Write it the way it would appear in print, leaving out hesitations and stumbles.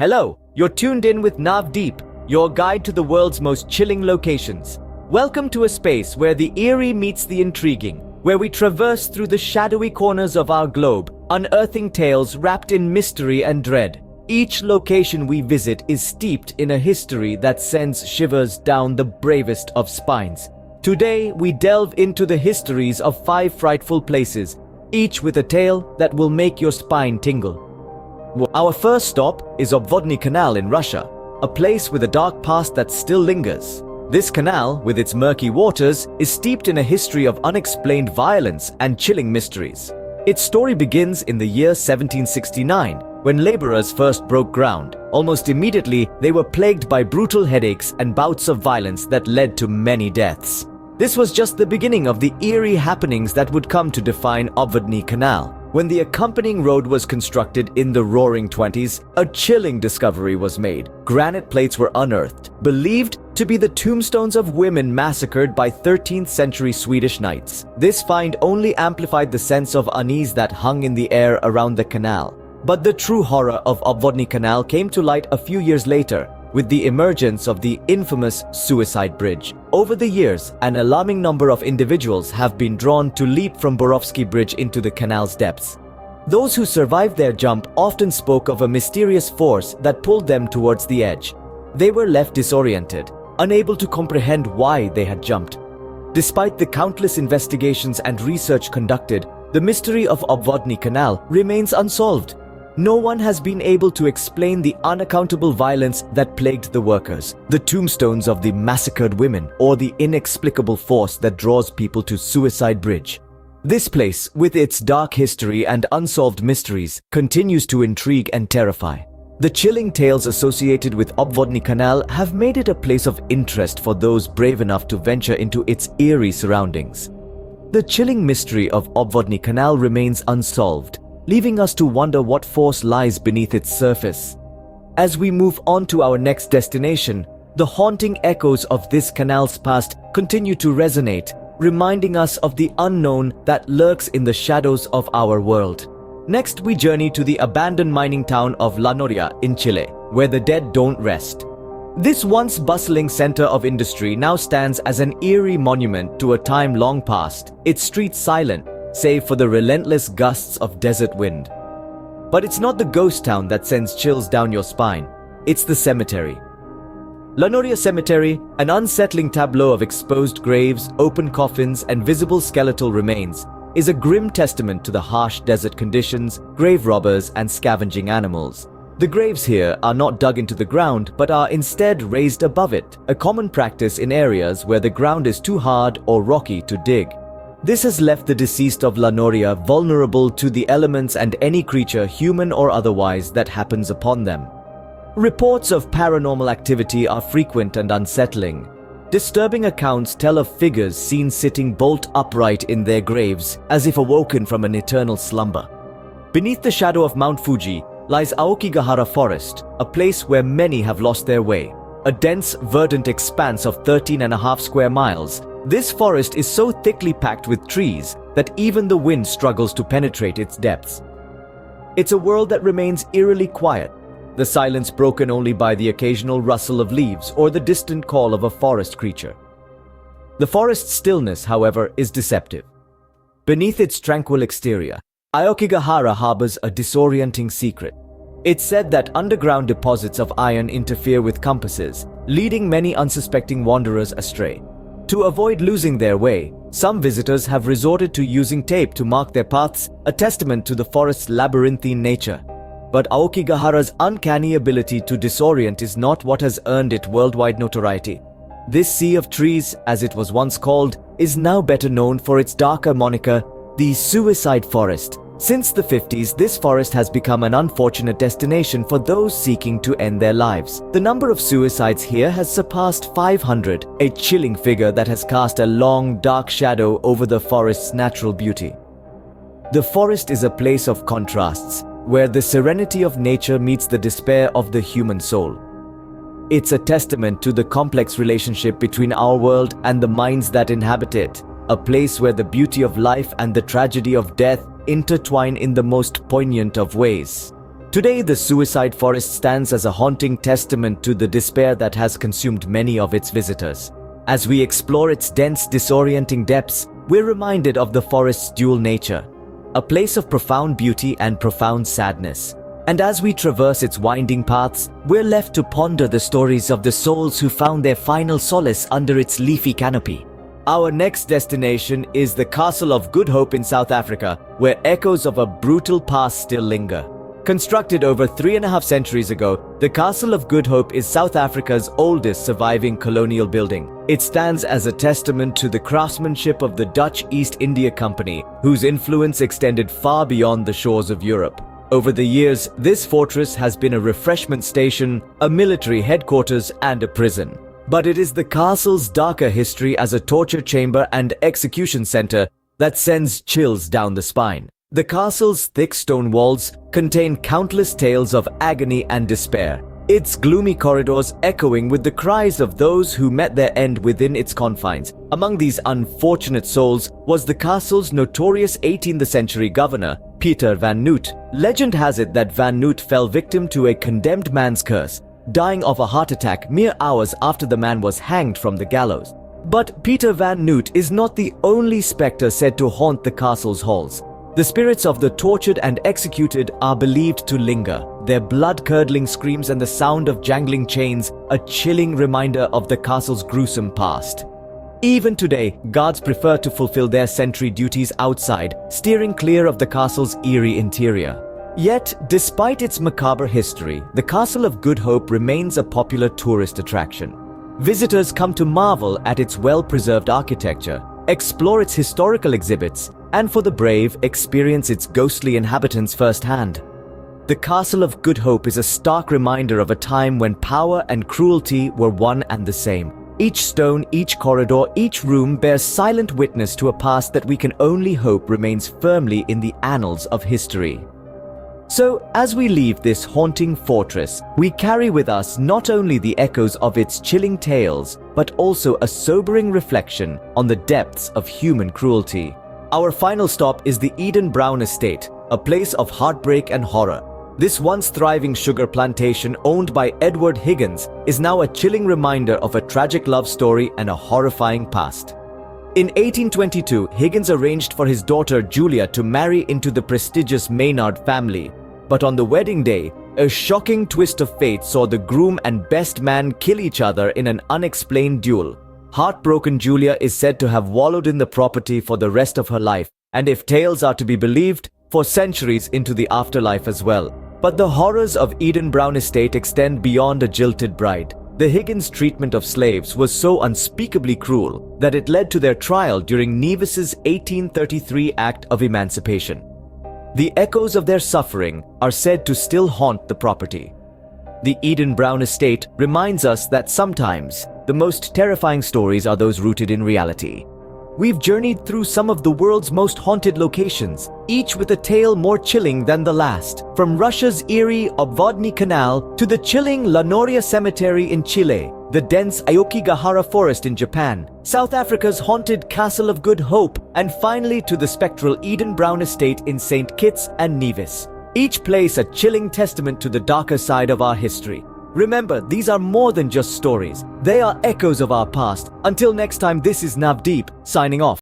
Hello, you're tuned in with Navdeep, your guide to the world's most chilling locations. Welcome to a space where the eerie meets the intriguing, where we traverse through the shadowy corners of our globe, unearthing tales wrapped in mystery and dread. Each location we visit is steeped in a history that sends shivers down the bravest of spines. Today, we delve into the histories of 5 frightful places, each with a tale that will make your spine tingle. Our first stop is Obvodniy Canal in Russia, a place with a dark past that still lingers. This canal, with its murky waters, is steeped in a history of unexplained violence and chilling mysteries. Its story begins in the year 1769, when laborers first broke ground. Almost immediately, they were plagued by brutal headaches and bouts of violence that led to many deaths. This was just the beginning of the eerie happenings that would come to define Obvodniy Canal. When the accompanying road was constructed in the Roaring '20s, a chilling discovery was made. Granite plates were unearthed, believed to be the tombstones of women massacred by 13th century Swedish knights. This find only amplified the sense of unease that hung in the air around the canal. But the true horror of Obvodniy Canal came to light a few years later, with the emergence of the infamous suicide bridge. Over the years, an alarming number of individuals have been drawn to leap from Borovsky Bridge into the canal's depths. Those who survived their jump often spoke of a mysterious force that pulled them towards the edge. They were left disoriented, unable to comprehend why they had jumped. Despite the countless investigations and research conducted, the mystery of Obvodniy Canal remains unsolved. No one has been able to explain the unaccountable violence that plagued the workers, the tombstones of the massacred women, or the inexplicable force that draws people to Suicide Bridge. This place, with its dark history and unsolved mysteries, continues to intrigue and terrify. The chilling tales associated with Obvodniy Canal have made it a place of interest for those brave enough to venture into its eerie surroundings. The chilling mystery of Obvodniy Canal remains unsolved, leaving us to wonder what force lies beneath its surface. As we move on to our next destination, the haunting echoes of this canal's past continue to resonate, reminding us of the unknown that lurks in the shadows of our world. Next, we journey to the abandoned mining town of Lanoria in Chile, where the dead don't rest. This once bustling center of industry now stands as an eerie monument to a time long past, its streets silent, save for the relentless gusts of desert wind. But it's not the ghost town that sends chills down your spine, it's the cemetery. Lanoria Cemetery, an unsettling tableau of exposed graves, open coffins, and visible skeletal remains, is a grim testament to the harsh desert conditions, grave robbers, and scavenging animals. The graves here are not dug into the ground, but are instead raised above it, a common practice in areas where the ground is too hard or rocky to dig. This has left the deceased of Lanoria vulnerable to the elements and any creature, human or otherwise, that happens upon them. Reports of paranormal activity are frequent and unsettling. Disturbing accounts tell of figures seen sitting bolt upright in their graves, as if awoken from an eternal slumber. Beneath the shadow of Mount Fuji lies Aokigahara Forest, a place where many have lost their way. A dense, verdant expanse of 13.5 square miles, this forest is so thickly packed with trees that even the wind struggles to penetrate its depths. It's a world that remains eerily quiet, the silence broken only by the occasional rustle of leaves or the distant call of a forest creature. The forest's stillness, however, is deceptive. Beneath its tranquil exterior, Aokigahara harbors a disorienting secret. It's said that underground deposits of iron interfere with compasses, leading many unsuspecting wanderers astray. To avoid losing their way, some visitors have resorted to using tape to mark their paths, a testament to the forest's labyrinthine nature. But Aokigahara's uncanny ability to disorient is not what has earned it worldwide notoriety. This sea of trees, as it was once called, is now better known for its darker moniker, the Suicide Forest. Since the 50s, this forest has become an unfortunate destination for those seeking to end their lives. The number of suicides here has surpassed 500, a chilling figure that has cast a long, dark shadow over the forest's natural beauty. The forest is a place of contrasts, where the serenity of nature meets the despair of the human soul. It's a testament to the complex relationship between our world and the minds that inhabit it, a place where the beauty of life and the tragedy of death intertwine in the most poignant of ways. Today, the suicide forest stands as a haunting testament to the despair that has consumed many of its visitors. As we explore its dense, disorienting depths, we're reminded of the forest's dual nature, a place of profound beauty and profound sadness. And as we traverse its winding paths, we're left to ponder the stories of the souls who found their final solace under its leafy canopy. Our next destination is the Castle of Good Hope in South Africa, where echoes of a brutal past still linger. Constructed over 3.5 centuries ago, the Castle of Good Hope is South Africa's oldest surviving colonial building. It stands as a testament to the craftsmanship of the Dutch East India Company, whose influence extended far beyond the shores of Europe. Over the years, this fortress has been a refreshment station, a military headquarters, and a prison. But it is the castle's darker history as a torture chamber and execution center that sends chills down the spine. The castle's thick stone walls contain countless tales of agony and despair, its gloomy corridors echoing with the cries of those who met their end within its confines. Among these unfortunate souls was the castle's notorious 18th century governor, Pieter van Noot. Legend has it that Van Noot fell victim to a condemned man's curse, dying of a heart attack mere hours after the man was hanged from the gallows. But Pieter van Noot is not the only spectre said to haunt the castle's halls. The spirits of the tortured and executed are believed to linger, their blood-curdling screams and the sound of jangling chains a chilling reminder of the castle's gruesome past. Even today, guards prefer to fulfill their sentry duties outside, steering clear of the castle's eerie interior. Yet, despite its macabre history, the Castle of Good Hope remains a popular tourist attraction. Visitors come to marvel at its well-preserved architecture, explore its historical exhibits, and for the brave, experience its ghostly inhabitants firsthand. The Castle of Good Hope is a stark reminder of a time when power and cruelty were one and the same. Each stone, each corridor, each room bears silent witness to a past that we can only hope remains firmly in the annals of history. So, as we leave this haunting fortress, we carry with us not only the echoes of its chilling tales, but also a sobering reflection on the depths of human cruelty. Our final stop is the Eden Brown Estate, a place of heartbreak and horror. This once thriving sugar plantation owned by Edward Higgins is now a chilling reminder of a tragic love story and a horrifying past. In 1822, Higgins arranged for his daughter Julia to marry into the prestigious Maynard family. But on the wedding day, a shocking twist of fate saw the groom and best man kill each other in an unexplained duel. Heartbroken Julia is said to have wallowed in the property for the rest of her life, and if tales are to be believed, for centuries into the afterlife as well. But the horrors of Eden Brown Estate extend beyond a jilted bride. The Higgins' treatment of slaves was so unspeakably cruel that it led to their trial during Nevis's 1833 Act of Emancipation. The echoes of their suffering are said to still haunt the property. The Eden Brown Estate reminds us that sometimes the most terrifying stories are those rooted in reality. We've journeyed through some of the world's most haunted locations, each with a tale more chilling than the last. From Russia's eerie Obvodniy Canal to the chilling Lanoria cemetery in Chile, the dense Aokigahara forest in Japan, South Africa's haunted Castle of Good Hope, and finally to the spectral Eden Brown Estate in St. Kitts and Nevis. Each place a chilling testament to the darker side of our history. Remember, these are more than just stories. They are echoes of our past. Until next time, this is Navdeep, signing off.